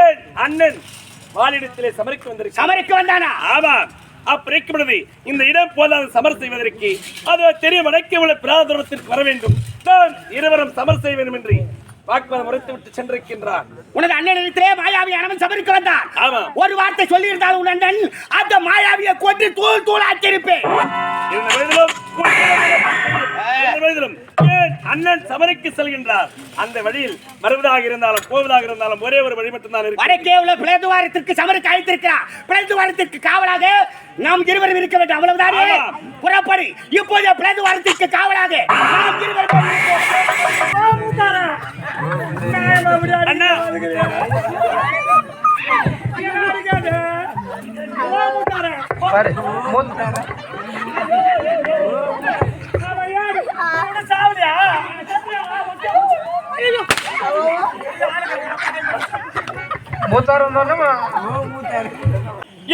ஏன் அண்ணன் வாளிடத்திலே சமரிக்க வந்தானா? ஆமா. அப்படி இந்த இடம் போதாது சமர் செய்வதற்கு அது தெரிய வடக்கே உள்ள பிராதரத்திற்கு வர வேண்டும். நான் இருவரும் சமர் செய்ய வேண்டும் என்று வாக்குவாதம் முறைத்து விட்டு சென்றிருக்கின்றார். உனது அண்ணனிடத்திலே மாயாவி அனவன் சபரிக்கு வந்தான். ஒரு வார்த்தை சொல்லி இருந்தால் உன் அண்ணன் அந்த மாயாவியை கொண்டு தூள் தூளாக்கியிருப்பேன். அண்ணன் சபரிக்கு செல்கின்றார். அந்த வழியில் வருவதாக இருந்தாலும் போவதாக இருந்தாலும் ஒரே ஒரு வழி மட்டும்தான் இருக்கு. வடக்கே உள்ள பிளேதுவாரத்திற்கு சபருக்கு அழைத்திருக்கிறார். பிளேதுவாரத்திற்கு காவலாக நாம் இருவரும் இருக்க வேண்டும். அவ்வளவுதானே? புறப்படி. இப்போது பிளேதுவாரத்திற்கு காவலாக நாம் இருவரும் அண்ணா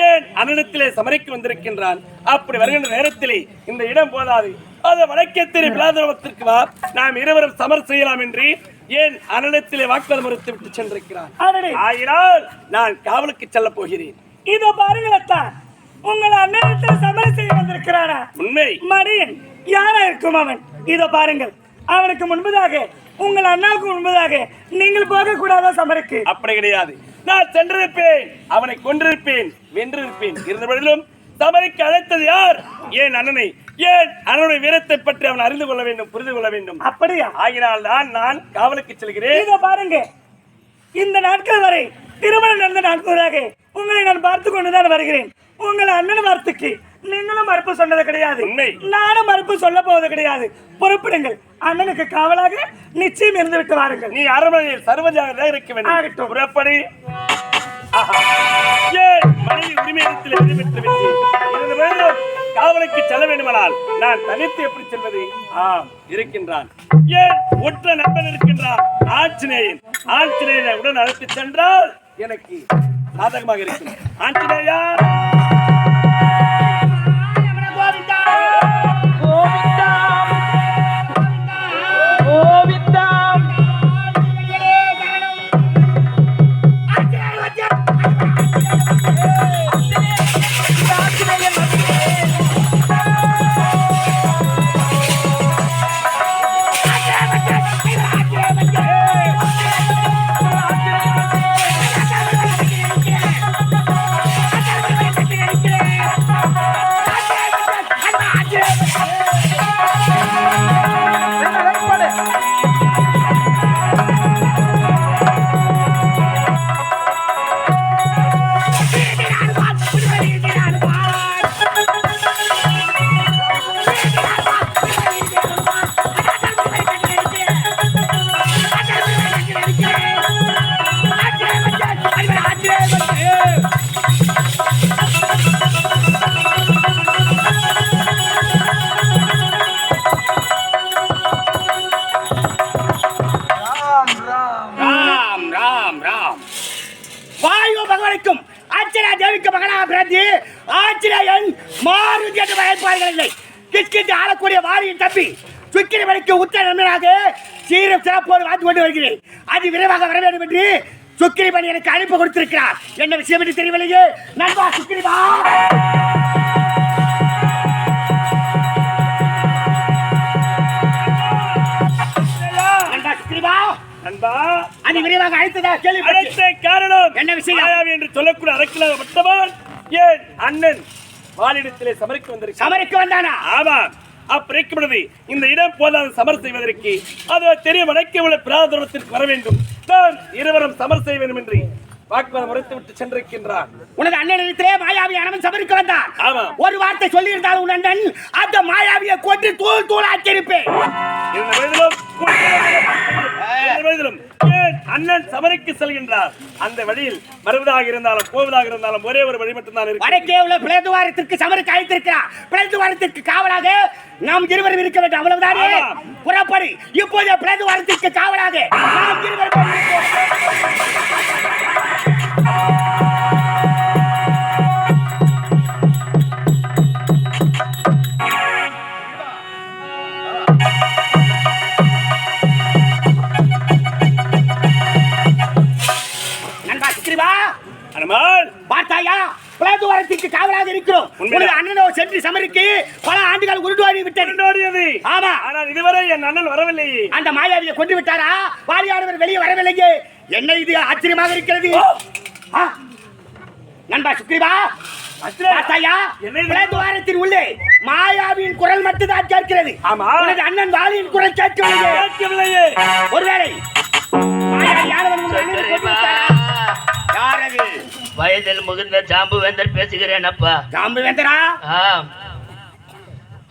ஏன் அண்ணனத்திலே சமரிக்கு வந்திருக்கின்றான். அப்படி வருகின்ற நேரத்திலே இந்த இடம் போதாது, அது வடக்கே திரு பிளாதரவத்திற்கு வா, நாம் இருவரும் சமர் செய்யலாம் என்று ஏன் அண்ணனத்திலே வாக்குவாதம் மறுத்து விட்டு சென்றிருக்கிறான். ஆயினால் நான் காவலுக்கு செல்ல போகிறேன். இதோ பாருங்களத்தான், உங்கள் அண்ணனத்தில் சமர் செய்ய வந்திருக்கிறானா? உண்மை. மணியன் யாரா இருக்கும் அவன்? இதோ பாருங்கள், அவனுக்கு முன்பதாக உங்கள் அண்ணாவுக்கு முன்பதாக நீங்கள் போக கூடாதா சமருக்கு? அப்படி கிடையாது. நான் சென்றிருப்பேன், அவனை கொன்றிருப்பேன், வென்றிருப்பேன். இருந்தபடிலும் சமருக்கு அழைத்தது யார்? ஏன் அண்ணனை. ஏன் அண்ணனுடைய வீரத்தை பற்றி அவன் அறிந்து கொள்ள வேண்டும், புரிந்து கொள்ள வேண்டும். அப்படியா? ஆகினால் நான் காவலுக்கு செல்கிறேன். இதோ பாருங்க, இந்த நாட்கள் வரை திருமணம் நடந்த நாட்களாக உங்களை நான் பார்த்து கொண்டுதான் வருகிறேன். உங்கள் அண்ணன் வார்த்தைக்கு நீங்களும் மறுப்பு சொன்னது கிடையாது, நானும் மறுப்பு சொல்ல போவது கிடையாது. புறப்படுங்கள், அண்ணனுக்கு காவலாக நிச்சயம் இருந்து விட்டு வாருங்கள். நீ அரண்மனையில் சர்வஜாக இருக்க வேண்டும். புறப்படி. மனைவி உரிமையத்தில் வெற்றி பெற்று காவலுக்கு செல்ல வேண்டுமானால் நான் தனித்து எப்படி செல்வது? இருக்கின்றான். ஏன் ஒற்ற நண்பன் இருக்கின்றான், ஆஞ்சநேயன். ஆஞ்சநேயனை உடன் அழைத்து சென்றால் எனக்கு சாதகமாக இருக்கும். ஆஞ்சநேயா ஆளக்கூடிய வாரியின் தப்பி சுக்கிரி மணிக்கு உத்தர நண்பனாக சீரம் சிறப்போடு வாழ்ந்து கொண்டு வருகிறேன். அது விரைவாக வர வேண்டும் என்று சுக்கிரி மணி எனக்கு அழைப்பு கொடுத்திருக்கிறார். என்ன விஷயம் என்று தெரியவில்லையே. நண்பா சுக்கிரிவா, அது விரைவாக அழைத்ததா கேள்வி. காரணம் என்ன விஷயம் என்று சொல்லக்கூடிய அரக்கிலாக மட்டவான் ஏன் அண்ணன் வாளிடத்திலே சமரிக்கு வந்தானா? ஆமா. அப்படி இந்த இடம் போதாது சமர் செய்வதற்கு அது தெரிய வடக்கே உள்ள பிராதரத்திற்கு வர வேண்டும். நான் இருவரும் சமர் செய்ய வேண்டும் என்று வாக்குவாதம் முறைத்து விட்டு சென்றிருக்கின்றார். உனது அண்ணனிடத்திலே மாயாவி அனவன் சபரிக்கு வந்தான். ஆமா. ஒரு வார்த்தை சொல்லி இருந்தால் உன் அண்ணன் அந்த மாயாவியை கொண்டு தூள் தூளாக்கியிருப்பேன். அண்ணன் சபரிக்கு செல்கின்றார். அந்த வழியில் வருவதாக இருந்தாலும் போவதாக இருந்தாலும் ஒரே ஒரு வழி மட்டும்தான் இருக்கு. வடக்கே உள்ள பிளேதுவாரத்திற்கு சபருக்கு அழைத்திருக்கிறார். பிளேதுவாரத்திற்கு காவலாக நாம் இருவரும் இருக்க வேண்டும். அவ்வளவுதானே? புறப்படி. இப்போது பிளேதுவாரத்திற்கு காவலாக நாம் இருவரும் சுக்ரீவா அனுமான் பார்த்தாயா பிளேதுவாரத்திற்கு காவலாக இருக்கிறோம். உனது அண்ணனோ சென்று சமருக்கு பல ஆண்டுகள் உருண்டுவாடி விட்டது. ஆமா, ஆனால் இதுவரை என் அண்ணன் வரவில்லை. அந்த மாயாவியை கொண்டு விட்டாரா? வாலியானவர் வெளியே வரவில்லையே. என்ன இது ஆச்சரியமாக இருக்கிறது. நண்பா சுக்ரீவா பார்த்தாயா பிளேதுவாரத்தின் உள்ளே மாயாவின் குரல் மட்டும்தான் கேட்கிறது. உனது அண்ணன் வாலியின் குரல் கேட்கவில்லையே. ஒருவேளை வயதில் முகுந்த ஜாம்புவேந்தர் பேசுகிறேன் அப்பா. ஜாம்புவேந்தரா?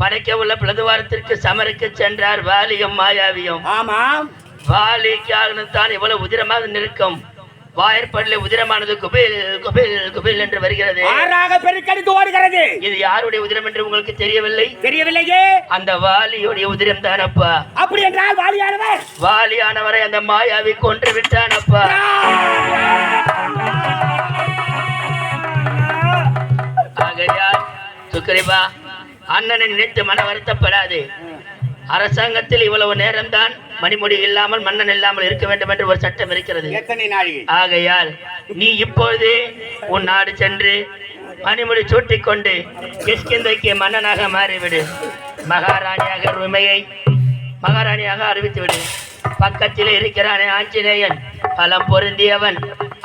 படைக்க உள்ள பிளதுவாரத்திற்கு சமருக்கு சென்றார் வாலியும் மாயாவியும். ஆமாம், வாலிக்கு தான் இவ்வளவு உதிரமாக நிற்கும். வாயற்படல உதிரமானது குபில் குபில் குபில் என்று வருகிறது. ஆறாக பெருக்கெடுத்து ஓடுகிறது. இது யாருடைய உதிரம் என்று உங்களுக்கு தெரியவில்லை? தெரியவில்லையே. அந்த வாலியுடைய உதிரம் தானப்பா. அப்படி என்றால் வாலியானவரை அந்த மாயாவி கொன்று விட்டானப்பா. ஆகையால் சுக்ரீவா அண்ணனை நினைத்து மன வருத்தப்படாது. அரசாங்கத்தில் இவ்வளவு நேரம்தான் மணிமுடி இல்லாமல் மன்னன் இல்லாமல் இருக்க வேண்டும் என்று ஒரு சட்டம் இருக்கிறது. ஆகையால் நீ இப்பொழுது உன் நாடு சென்று மணிமுடி சூட்டிக் கொண்டு கிஷ்கிந்தைக்கு மன்னனாக மாறிவிடு. மகாராணியாக உண்மையை மகாராணியாக அறிவித்துவிடு. பக்கத்தில் இருக்கிறானே ஆஞ்சநேயன் பலம் பொருந்தியவன்,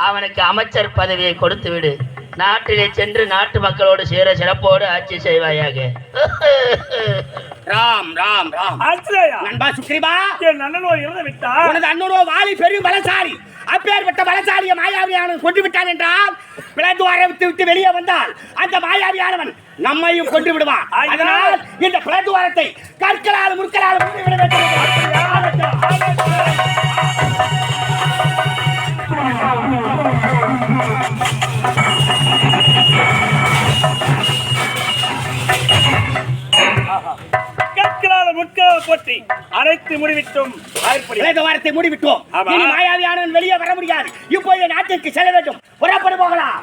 அவனுக்கு அமைச்சர் பதவியை கொடுத்து விடு. நாட்டிலே சென்று நாட்டு மக்களோடு சேர சிறப்போடு ஆட்சி செய்வாயாக. ராம் ராம் ராம். நண்பா சுக்ரீவா, என் அண்ணனோ இறந்து விட்டார். உனது அண்ணனோ வாலி பெரும் பலசாலி. அப்பேற்பட்ட பலசாலிய மாயாவியானவன் கொண்டு விட்டான் என்றால் பிளேதுவாரத்தை விட்டு வெளியே வந்தால் அந்த மாயாவியானவன் நம்மையும் கொண்டு விடுவான். அதனால் இந்த பிளேதுவாரத்தை கற்களால் முற்களால் விட வேண்டும். போட்டி அனைத்து முடிவிட்டோம். வாரத்தை முடிவிட்டோம். இனி மாயாவியானவன் வெளியே வர முடியாது. இப்போது நாட்டிற்கு செல்ல வேண்டும். புறப்படு போகலாம்.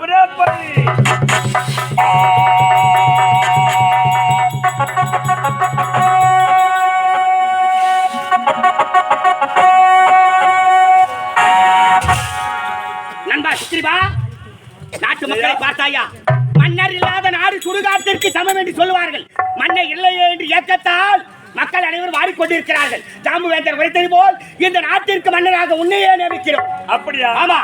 நண்பா சுக்ரீவா, நாட்டு மக்களை பார்த்தாயா? மன்னர் இல்லாத நாடு சுடுகாட்டிற்கு சமம் என்று சொல்லுவார்கள். மன்னர் இல்லையே என்று ஏக்கத்தால் மக்கள் அனைவரும் வாடிக்கொண்டிருக்கிறார்கள். ஜாம்புவேந்தர் உரைத்தது போல் இந்த நாட்டிற்கு மன்னராக உன்னையே நியமிக்கிறோம். அப்படியா? ஆமா.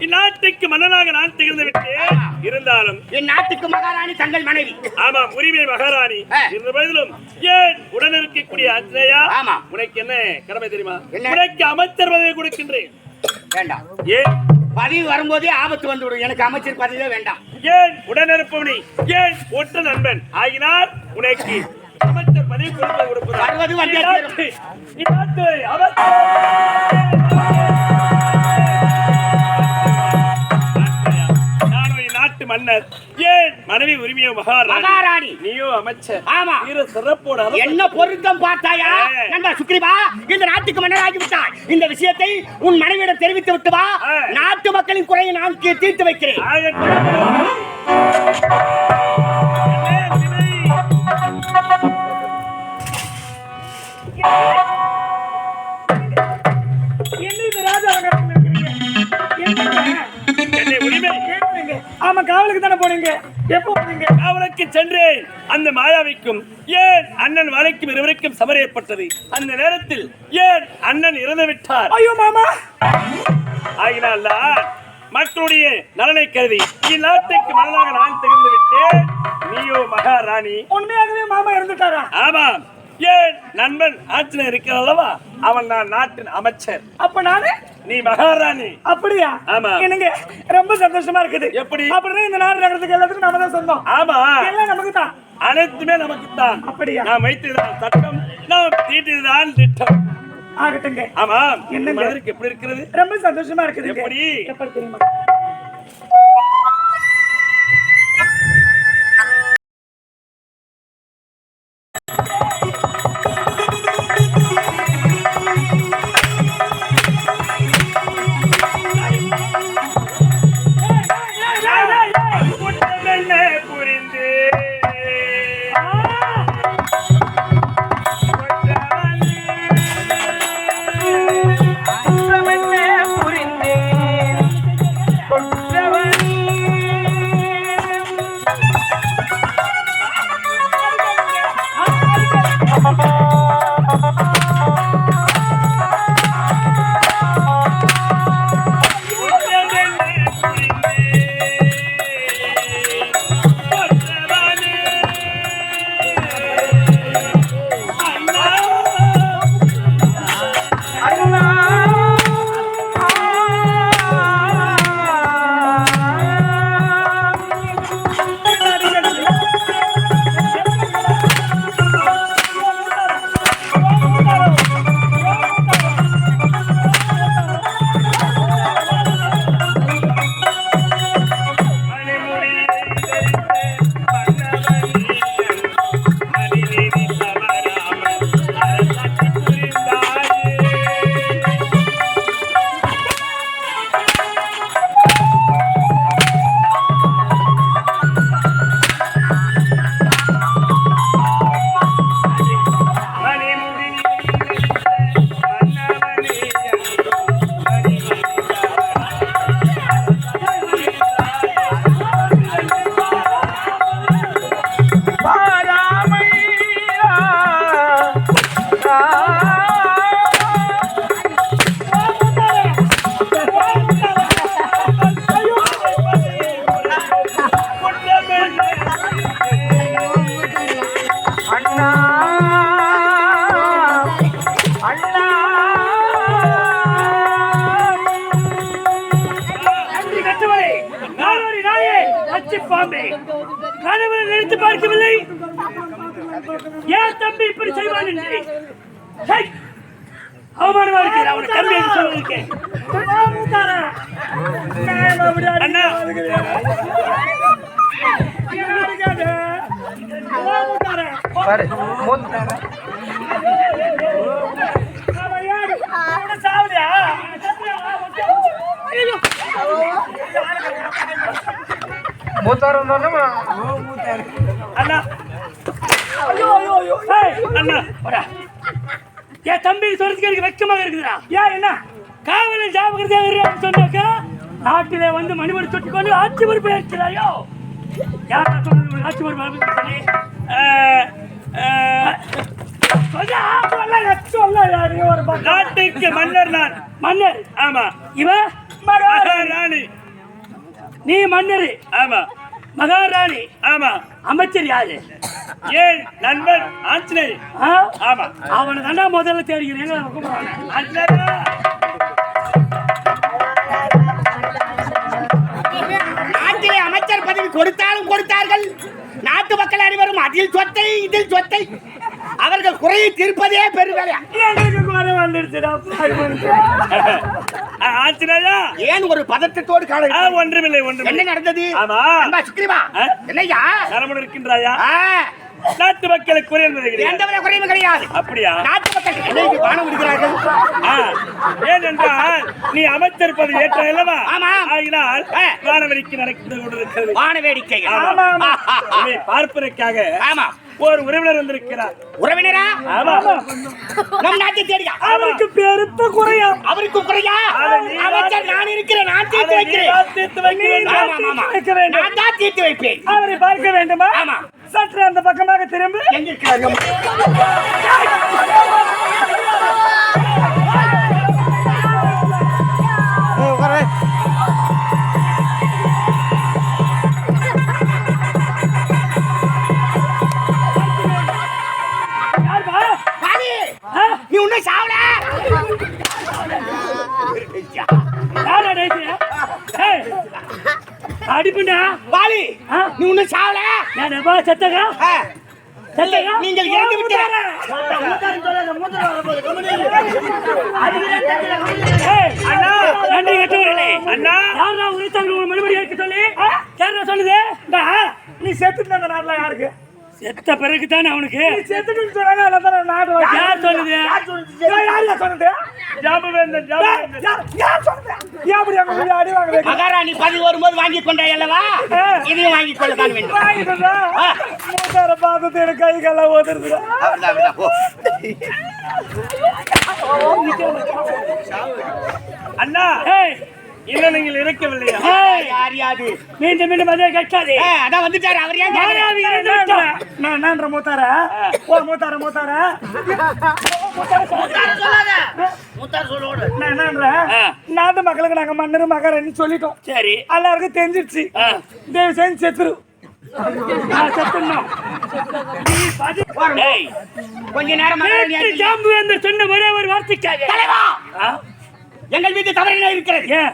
இந்நாட்டுக்கு மன்னனாக நான் திகழ்ந்து விட்டேன். இருந்தாலும் இந்நாட்டுக்கு மகாராணி தங்கள் மனைவி. ஆமா, உரிமை மகாராணி. இருந்த போதிலும் ஏன் உடன் இருக்கக்கூடிய ஆஞ்சநேயா, உனக்கு என்ன கடமை தெரியுமா? உனக்கு அமைச்சர் பதவி கொடுக்கின்றேன். வேண்டாம். ஏன்? பதவி வரும்போதே ஆபத்து வந்துவிடும். எனக்கு அமைச்சர் பதவியே வேண்டாம். ஏன்? உடன் இருப்பவனி ஏன் ஒற்ற நண்பன் ஆகினார் உனக்கு அமைச்சர் பதவி கொடுப்பது. மன்னர் ஏன் மனைவி உரிமையோ மகாராணி, நீயோ அமைச்சர். ஆமா, சிறப்போட என்ன பொருத்தம் பார்த்தாயா? நண்பா சுக்ரீவா, இந்த நாட்டுக்கு மன்னராகி விட்டாய். இந்த விஷயத்தை உன் மனைவியிடம் தெரிவித்து விட்டு வா. நாட்டு மக்களின் குறையை நான் தீர்த்து வைக்கிறேன். காவலுக்கு தானே போனீங்க? எப்போ போனீங்க? காவலுக்கு சென்றேன். அந்த மாயாவிக்கும் ஏன் அண்ணன் வாழைக்கும் இருவருக்கும் சமர் ஏற்பட்டது. அந்த நேரத்தில் ஏன் அண்ணன் இறந்து விட்டார். ஐயோ மாமா, ஆகினால் மக்களுடைய நலனை கருதி இந்நாட்டுக்கு மனதாக நான் திகழ்ந்து விட்டேன். நீயோ மகாராணி. உண்மையாகவே மாமா இறந்துட்டாரா? ஆமாம். ஏன் நண்பன் ஆட்சியில் இருக்கிறல்லவா, அவன் நான் நாட்டின் அமைச்சர். அப்ப நானு நீ மகாராணி. அப்படியா? ஆமா. எனக்கு ரொம்ப சந்தோஷமா இருக்குது. எப்படி? அப்படின்னா இந்த நாடு நகரத்துக்கு எல்லாத்துக்கும் நாம தான் சொந்தம். ஆமா, எல்லாம் நமக்கு தான். அனைத்துமே நமக்கு தான். அப்படியா? நான் வைத்ததுதான் சட்டம், நான் தீட்டியதுதான் திட்டம். ஆகட்டுங்க. ஆமா. என்ன மனதிற்கு எப்படி இருக்குது? ரொம்ப சந்தோஷமா இருக்குது. எப்படி தெரியுமா? கனவுல நினைத்து பார்க்கவில்லை. ஏன் தம்பி இப்படி செய்வான் என்று அவமானமா இருக்கிற அவனை தம்பி என்று சொல்லிருக்கேன். அண்ணா சாவடியா அண்ணா அண்ணா என் தம்பி சொல்றதுக்கு எனக்கு வெக்கமாக இருக்குதுடா. ஏன் என்ன காவலில் ஜாபகரதா சொன்னாக்கா நாட்டிலே வந்து மணிமணி தொட்டுக்கொண்டு ஆட்சி பொறுப்பை ஏற்கிறாயோ? யாரா சொல்றது ஆட்சி பொறுப்பு சொல்லி நாட்டுக்கு மன்னர் நான். மன்னர்? ஆமா. இவன் மகாராணி. நீ மன்னர்? ஆமா. மகாராணி? ஆமா. அமைச்சர் யாரு? ஏன் நண்பன் ஆஞ்சநேயர். ஆமா. அவனை தாண்டா முதல்ல தேடிக்கிறேன். நாட்டிலே அமைச்சர் பதவி கொடுத்தாலும் கொடுத்தார்கள். நாட்டு மக்கள் அனைவரும் அதில் சொத்தை இதில் சொத்தை அவர்கள் குறையை தீர்ப்பதே பெருவேலையா? ஏன் ஒரு பதட்டத்தோடு காண? ஒன்றுமில்லை. என்ன நடந்தது? என்னையா இருக்கின்றாயா? நாட்டு மக்களுக்கு குறைய எந்த குறையும் கிடையாது. அப்படியா? நாட்டு மக்கள் வானம் விடுகிறார்கள். ஏனென்றால் நீ அமைச்சர் பதவி ஏற்ற அல்லவா? ஆமா. ஆகினால் வானவேடிக்கை நடந்து கொண்டிருக்கிறது. வானவேடிக்கை பார்ப்பதற்காக ஆமா ஒரு உறவினர் வந்திருக்கிறார். உறவினரா? ஆமா. நம் நாட்டை தேடியா? அவருக்கு பெருத்த குறையா? அவருக்கு குறையா? அமைச்சர் நான் இருக்கிறேன். நான் தீர்த்து வைக்கிறேன். நான் தான் தீர்த்து வைப்பேன். அவரை பார்க்க வேண்டுமா? ஆமா. சற்று அந்த பக்கமாக திரும்பி. எங்க இருக்கிறார்கள்? நீ உன்னை சாவல அடிப்புண்டா வாலி. நீ உன்னை சாவல சத்தகா நீங்கள் இறந்து விட்டார். நன்றி கட்டுவர்களே. அண்ணா யாரா உரித்தாங்க மறுபடியும் ஏற்க சொல்லி யாரா சொல்லுது? நீ செத்துட்டு அந்த நாட்டுல யாருக்கு? செத்த பிறகுதானே அவனுக்கு செத்துட்டு சொன்னாங்க. யார் சொல்லுது? மகாராணி பதவி வரும்போது வாங்கி கொண்டாய் அல்லவா? இதையும் வாங்கி கொள்ளத்தான் வேண்டும். பார்த்து கைகெல்லாம் ஓதுறது. அண்ணா இல்ல நீங்கள் இருக்கவில்லையா? யார் யாது? மீண்டும் மீண்டும் அதே கேட்காதே. அதான் வந்துட்டாரு. அவர் ஏன் மாயாவி இறந்து விட்டார். நான் என்னன்ற மூத்தாரா? ஓ மூத்தாரா மூத்தாரா? சொல்லாத. நான் என்னன்ற நாட்டு மக்களுக்கு நாங்க மன்னர் மகாராணி சொல்லிட்டோம். சரி எல்லாருக்கும் தெரிஞ்சிருச்சு. தேவ செஞ்சு செத்துரு. செத்துணும். டேய், கொஞ்ச நேரம் நேற்று ஜாம்புவேந்தர் சொன்ன ஒரே ஒரு வார்த்தைக்காக எங்கள் மீது தவறு என்ன இருக்கிறது? ஏன்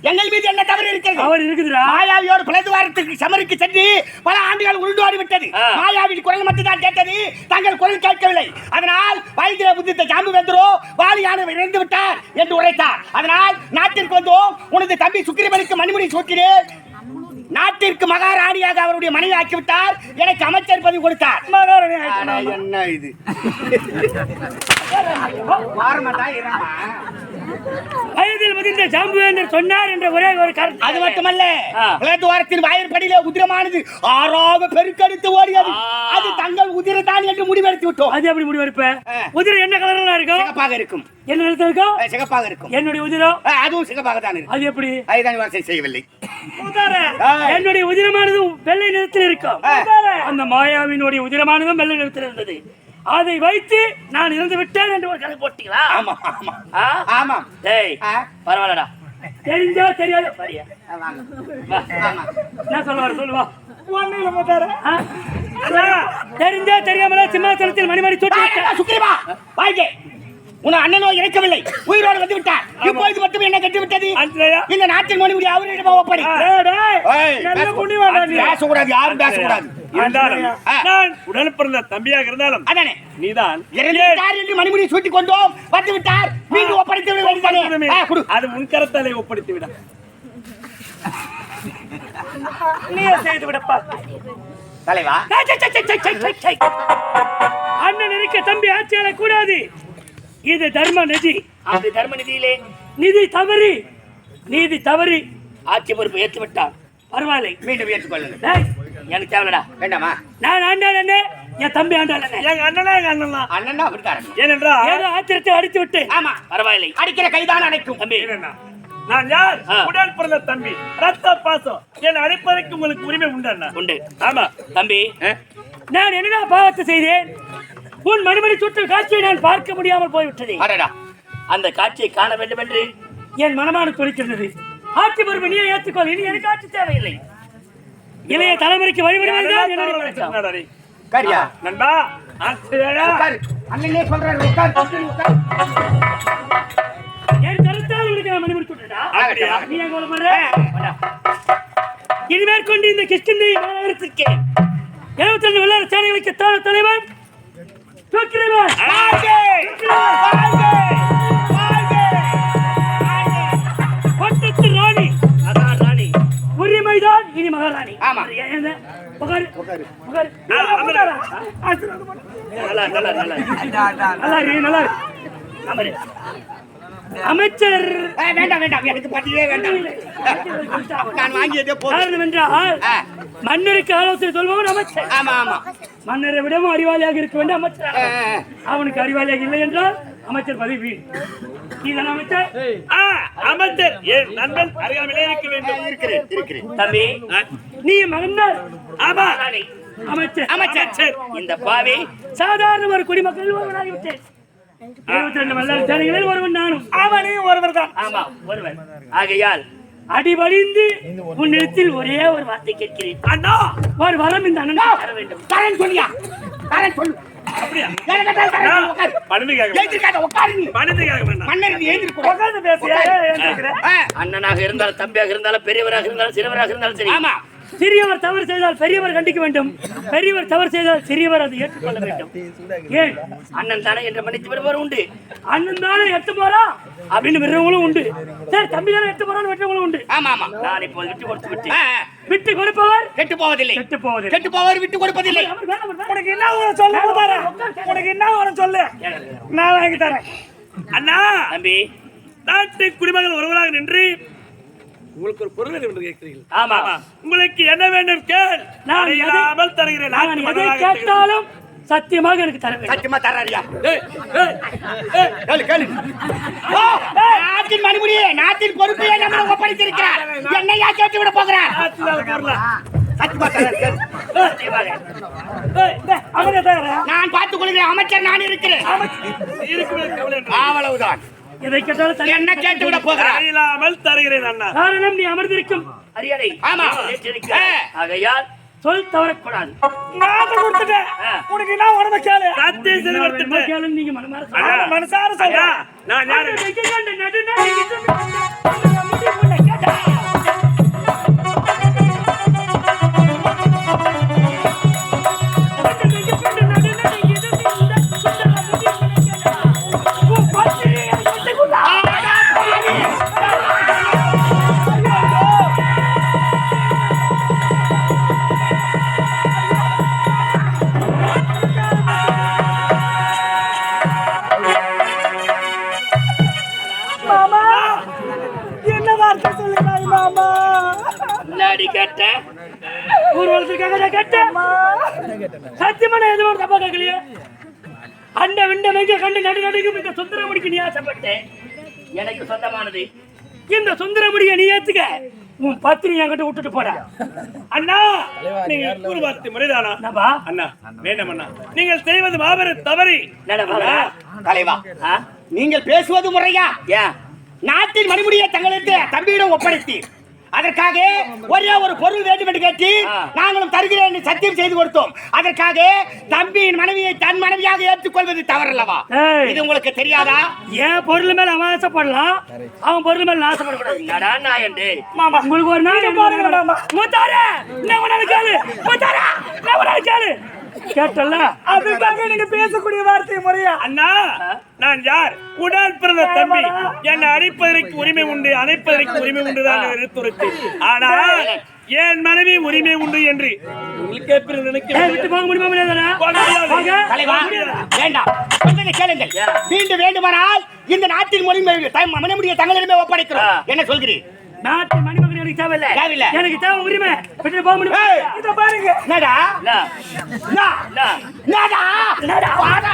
எங்கள் மீது என்ன தவறு இருக்கிறது? அவர் இருக்குதுடா. மாயாவியோடு பிளந்து வாரத்துக்கு சமருக்கு சென்று பல ஆண்டுகள் உருண்டோடி விட்டது. மாயாவின் குரல் மட்டும்தான் கேட்டது, தங்கள் குரல் கேட்கவில்லை. அதனால் வைத்திய புத்தித்த ஜாம்புவேந்தரோ வாலியான இறந்து விட்டார் என்று உரைத்தார். அதனால் நாட்டிற்கு வந்தோம். உனது தம்பி சுக்கிரவனுக்கு மணிமுடி சூட்டினேன். நாட்டிற்கு மகாராணியாக அவருடைய மனைவி ஆக்கிவிட்டார். எனக்கு அமைச்சர் பதவி கொடுத்தார். மகாராணி என்ன இது? வயதில் முதிர்ந்த ஜாம்புவேந்தர் சொன்னார் என்ற ஒரே ஒரு கருத்து. அது மட்டுமல்ல, பிளத்துவாரத்தின் வாயிற்படியிலே உதிரமானது ஆறாக பெருக்கெடுத்து ஓடியது. அது தங்கள் உதிரதான் என்று முடிவெடுத்து விட்டோம். அது எப்படி முடிவெடுப்ப? உதிரம் என்ன கலர்ல இருக்கும்? சிகப்பாக இருக்கும். என்ன நிறத்தில் இருக்கும்? சிகப்பாக இருக்கும். என்னுடைய உதிரம் அதுவும் சிகப்பாக தான் இருக்கும். அது எப்படி? அதுதான் வாசனை செய்யவில்லை. என்னுடைய உதிரமானது வெள்ளை நிறத்தில் இருக்கும். அந்த மாயாவினுடைய உதிரமானதும் வெள்ளை நிறத்தில் இருந்தது. அதை வைத்து நான் இறந்து விட்டேன் என்று ஒரு கணக்கு போட்டீங்களா? ஆமா ஆமா ஆமா. டேய் பரவாயில்லடா. தெரிஞ்சா தெரியாது பாரியா. ஆமா. என்ன சொல்லுவாரு சொல்லுவா. ஒண்ணுல போட்டாரு. தெரிஞ்சா தெரியாமல சிம்மாசனத்தில் மணிமணி சூட்டி சுக்கிரவா வாய்கே. உன் அண்ணனோ இறக்கவில்லை, உயிரோடு வந்து விட்டார். இப்போது மட்டும் என்ன கட்டி விட்டது? இந்த நாட்டின் மணிமுடி அவரிடம் ஒப்படை. பேசக்கூடாது, யாரும் பேசக்கூடாது. நான் உடன் பிறந்த தம்பியாக இருந்தாலும் அதானே நீதான் என்று மணிமுடி சூட்டி கொண்டோம் வந்து விட்டார். மீண்டும் ஒப்படைத்து அது முன்கரத்தாலே ஒப்படைத்து விட. நீயே செய்து விடப்பா தலைவா. அண்ணன் இருக்க தம்பி ஆட்சியாள கூடாது. இது தர்ம நிதி. அந்த தர்ம நிதியிலே நீதி தவறி ஆட்சி பொறுப்பு ஏற்று விட்டான். பரவாயில்லை, மீண்டும் ஏற்றுக்கொள்ளுங்க. எனக்கு தேவைடா. வேண்டாமா? நான் ஆண்டாள் அண்ணே, என் தம்பி ஆண்டாள் அண்ணே. எங்க அண்ணனா அண்ணனா அப்படித்தாரு. ஏனென்றால் ஏதோ ஆத்திரத்தை அடித்து விட்டு. ஆமா பரவாயில்லை, அடிக்கிற கைதான் அடைக்கும். தம்பி நான் யார்? உடன் பிறந்த தம்பி, ரத்த பாசம். என் அழைப்பதற்கு உங்களுக்கு உரிமை உண்டு அண்ணா. உண்டு. ஆமா தம்பி, நான் என்னடா பாவத்தை செய்தேன்? உன் மணிமணி சுற்று காட்சியை நான் பார்க்க முடியாமல் போய்விட்டது. அந்த காட்சியை காண வேண்டும் என்று என் மனமான துடிக்கின்றது. ஆட்சி பொறுப்பு நீயே ஏற்றுக்கொள். இனி எனக்கு ஆட்சி தேவையில்லை. இளைய தலைமுறைக்கு வழிபடுவதுதான் என்னுடைய பழக்கம். கரியா நண்பா, அண்ணனே சொல்றாரு, உட்கார். என் கருத்தால் உனக்கு நான் மணிமணி சுட்டுடா. நீ எங்க பண்ற? இனி மேற்கொண்டு இந்த கிருஷ்ணனை மாநகரத்திற்கு 72 வெள்ளார சேனைகளுக்கு தலைவன் சுக்கிரவன். பட்டத்து ராணி, அதான் ராணி. உரிமைதான் இனி மகாராணி. ஆமா. புகார் நல்லா அமைச்சர் வேண்டாம் வேண்டாம், எனக்கு பட்டியே வேண்டாம். நான் வாங்கியதே போதும். காரணம் என்றால் மன்னருக்கு ஆலோசனை சொல்பவன் அமைச்சர். ஆமா ஆமா. மன்னரை விடவும் அறிவாளியாக இருக்க வேண்டும் அமைச்சர். அவனுக்கு அறிவாளியாக இல்லை என்றால் அமைச்சர் பதவி. நீதான் அமைச்சர். அமைச்சர் என் நண்பன் அருகாமையிலே இருக்க வேண்டும். இருக்கிறேன். தம்பி, நீ மகன்தான். ஆமா அமைச்சர். அமைச்சர். இந்த பாவி சாதாரண ஒரு குடிமக்கள் ஒருவனாகிவிட்டேன். 72 வெள்ளார சேனைகளில் ஒருவன் நானும். அவனையும் ஒருவர் தான். ஆமா ஒருவன். ஆகையால் அடிபணிந்து உன்னிடத்தில் ஒரே ஒரு வார்த்தை கேட்கிறேன். அண்ணா, ஒரு வரம் இந்த அண்ணன் தர வேண்டும். தரேன் சொல்லியா? தரேன் சொல்லு. அப்படியா? உட்காரு. எழுந்திருக்காத, உட்காரு நீ. மன்னர் நீ எழுந்திருக்க. உட்கார்ந்து பேசியா? எழுந்திருக்கிறேன். அண்ணனாக இருந்தாலும் தம்பியாக இருந்தாலும் பெரியவராக இருந்தாலும் சிறுவராக இருந்தாலும் சரி. ஆமா. சிறியவர் தவறு செய்தால் பெரியவர் கண்டிக்க வேண்டும். பெரியவர் தவறு செய்தால் சிறியவர் அதை ஏற்றுக்கொள்ள வேண்டும். ஏன்? அண்ணன் தானே என்று மன்னித்து விடுவார் உண்டு. அண்ணன் தானே எட்டு போறா அப்படின்னு விடுறவங்களும் உண்டு. சரி, தம்பி தானே எட்டு போறான்னு விட்டுறவங்களும் உண்டு. ஆமா ஆமா. நான் இப்போது விட்டு கொடுத்து விட்டு விட்டு கொடுப்பவர் கெட்டு போவதில்லை. கெட்டு போவதில்லை. கெட்டு போவர் விட்டு கொடுப்பதில்லை. உனக்கு என்ன வரும் சொல்ல போதாரா? உனக்கு என்ன வரும் சொல்லு, நான் வாங்கி தரேன். அண்ணா தம்பி, நாட்டு குடிமகன் ஒருவராக நின்று உங்களுக்கு ஒரு பொருள் வேண்டும் என்று கேட்கிறீர்கள். ஆமா. உங்களுக்கு என்ன வேண்டும் கேள், நான் இல்லாமல் தருகிறேன். நான் எதை கேட்டாலும் சத்தியமாக எனக்கு தர வேண்டும். சத்தியமா தர்றாரியா? ஏய், ஏய், ஏய், கேளு கேளு. ஓ, நாட்டின் மணிமுடியே, நாட்டின் பொறுப்பையே நம்ம ஒப்படைத்திருக்கிறார். என்னையா கேட்டு விட போகிறார்? ஆத்துல வரல. சத்தியமா தர்றாரு, கேளு. அவரே தர. நான் பார்த்துக் கொள்கிறேன், அமைச்சர் நான் இருக்கிறேன். இருக்குமே கவலை இல்லை. அவ்வளவுதான். இதை கேட்டாலும் தர. என்ன கேட்டு விட போகிறார்? இல்லாமல் தருகிறேன் அண்ணா. காரணம் நீ அமர்ந்திருக்கும் அரியணை ஆமா. ஏற்றிருக்கிறாய். ஆகையால் சொல் தவறக்கூடாது. நான் கொடுத்துட்டேன். உனக்கு என்ன உடம்பு கேளு. சத்தியம் செய்து கொடுத்துட்டேன். கேளு நீங்க மனமார ஐயா, மனசார ஐயா, சொல்றேன். நான் யாரு? மாமா என்ன வார்த்தை சொல்லுறாய் மாமா? முன்னாடி கேட்ட ஊர்வலத்துக்காக கேட்டேன். சத்தியமா நான் எதுவும் தப்பா கேட்கலையே. அண்ட விண்ட மெங்க கண்டு நடு நடுக்கும் இந்த சுந்தரமுடிக்கு நீ ஆசைப்பட்டேன். எனக்கு சொந்தமானது. இந்த சுந்தரமுடியை நீ ஏத்துக்க. உன் பத்தினி என்கிட்ட விட்டுட்டு போற. அண்ணா, நீங்க ஒரு வார்த்தை முறைதானா? என்னப்பா? அண்ணா, வேண்டாம் அண்ணா. நீங்கள் செய்வது மாபெரும் தவறு. நடவா. தலைவா, நீங்கள் பேசுவது முறையா? ஏன் நாட்டின் மணிமுடியை தங்களுக்கு தம்பியிடம் ஒப்படைத்தீர். அதற்காக ஒரே ஒரு பொருள் வேண்டும் என்று கேட்டு நாங்களும் தருகிறேன் என்று சத்தியம் செய்து கொடுத்தோம். அதற்காக தம்பியின் மனைவியை தன் மனைவியாக ஏற்றுக்கொள்வது தவறல்லவா? இது உங்களுக்கு தெரியாதா? என் பொருள் மேல அவன் ஆசைப்படலாம், அவன் பொருள் மேல நான் ஆசைப்படக்கூடாது. நடா நாயண்டே. மாமா உங்களுக்கு ஒரு நாள் பாருங்க மாமா. மூத்தாரே என்ன வேணாலும் கேளு. மூத்தாரே என்ன வேணாலும் கேளு. கேட்டல அதுக்காக நீங்க பேசக்கூடிய வார்த்தை முறையா? அண்ணா, நான் யார்? உடன் பிறந்த தம்பி. என்னை அழைப்பதற்கு உரிமை உண்டு, அணைப்பதற்கு உரிமை உண்டுதான் எடுத்துரைத்து. ஆனால் என் மனைவி உரிமை உண்டு என்று உங்களுக்கே பிறகு நினைக்க விட்டு போக முடியுமா? முடியாதா? தலைவா, வேண்டாம். சொல்றதை கேளுங்கள். மீண்டும் வேண்டுமானால் இந்த நாட்டின் மணிமுடியை தங்களிடமே ஒப்படைக்கிறோம். என்ன சொல்கிறீர்? நாட்டு மணிமகன் எனக்கு தேவையில்லை. தேவையில்லை. எனக்கு தேவை உரிமை. விட்டு போக முடியுமா? இத பாருங்க. என்னடா? என்னடா? என்னடா? வாடா,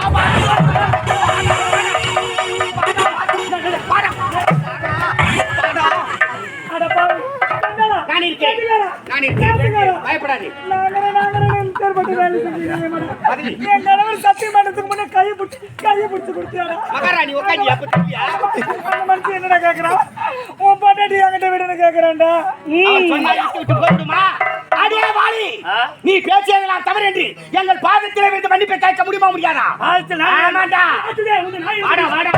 அட பாரு. நான் இருக்கிறேன். நான் இருக்கிறேன். பயப்படாதே. என் கணவர் சத்தியம் பண்ணதுக்கு முன்னே கையை பிடிச்சு கொடுத்தியாடா. மகாராணி உட்காந்து அப்ப தெரியா? அந்த மனுஷன் என்னடா கேக்குறான்? உன் பொண்டாட்டி என்கிட்ட விடுன்னு கேக்குறான்டா. அவன் சொன்னா விட்டு போயிடுமா? அடே வாலி, நீ பேசியதெல்லாம் தவறு என்று எங்கள் பாதத்திலே விழுந்து மன்னிப்பை கேட்க முடியுமா? முடியாதா? ஆமாண்டா. வாடா வாடா.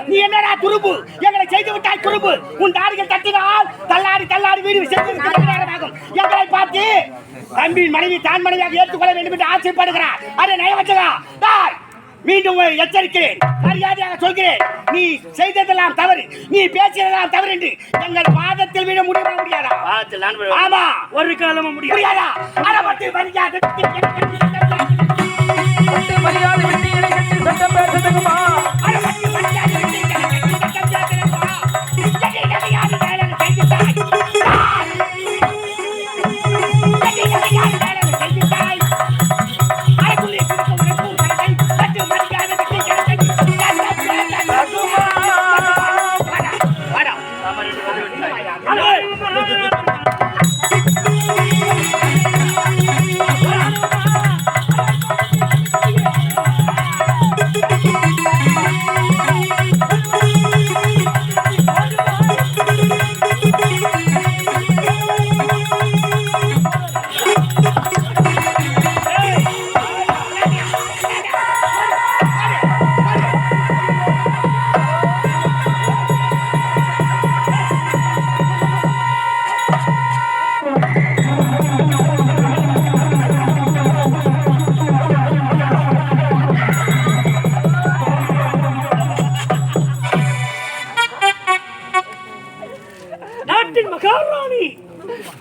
நீ என்னடா துரும்பு? எங்களை செய்து விட்டாய் துரும்பு. உன் தாடிகள் தட்டினால் தள்ளாடி தள்ளாடி வீடு நேரமாகும். எங்களை பார்த்து தம்பியின் மனைவி தான் மனைவியாக ஏற்றுக்கொள்ள வேண்டும் என்று ஆசைப்படுகிறார். அதை நயவச்சதா? மீண்டும் எச்சரிக்கிறேன், மரியாதையாக சொல்கிறேன். நீ செய்ததெல்லாம் தவறு, நீ பேசியதெல்லாம் தவறு என்று எங்கள் பாதத்தில் விட முடியுமா? முடியாதா? ஆமா, ஒரு காலமும் முடியாதா? அறப்பட்டு மரியாதை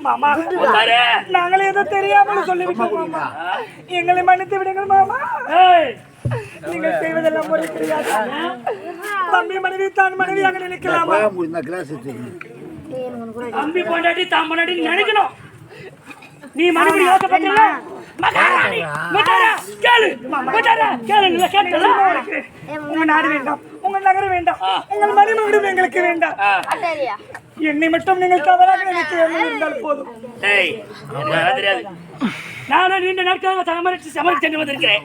மாமா நாங்களே ஏதோ தெரியாமல் சொல்லிவிட்டோம் மாமா. எங்களை மன்னித்து விடுங்கள் மாமா. நீங்கள் செய்வதெல்லாம் முறை கிடையாது. தம்பி மனைவி தான் மனைவியாக நினைக்கலாமா? தம்பி பொண்டாட்டி தான் பொண்டாட்டி நினைக்கணும். நீ மனைவி யோசப்பட்டல மகாராணி மகாரா கேளு மகாரா கேளு இல்ல கேட்டல. உங்க நாடு வேண்டாம், உங்க நகரம் வேண்டாம், உங்கள் மணிமகுடம் எங்களுக்கு வேண்டாம். என்னை மட்டும் நீங்கள் தவறாக நினைக்க இருந்தால் போதும். தெரியாது. நானும் நீண்ட நாட்களாக சமரிச்சு சென்று வந்திருக்கிறேன்.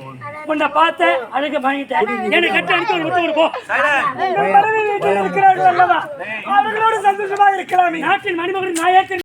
உன்னை பார்த்த அழகு வாங்கிட்டேன். என்னை கட்ட அனுப்பி ஒரு முத்தம் கொடுப்போம். உங்கள் மனைவி வீட்டில் இருக்கிறார்கள் அல்லவா? அவர்களோடு சந்தோஷமாக இருக்கலாமே. நாட்டின் மணிமகுடம் நாயக்கன்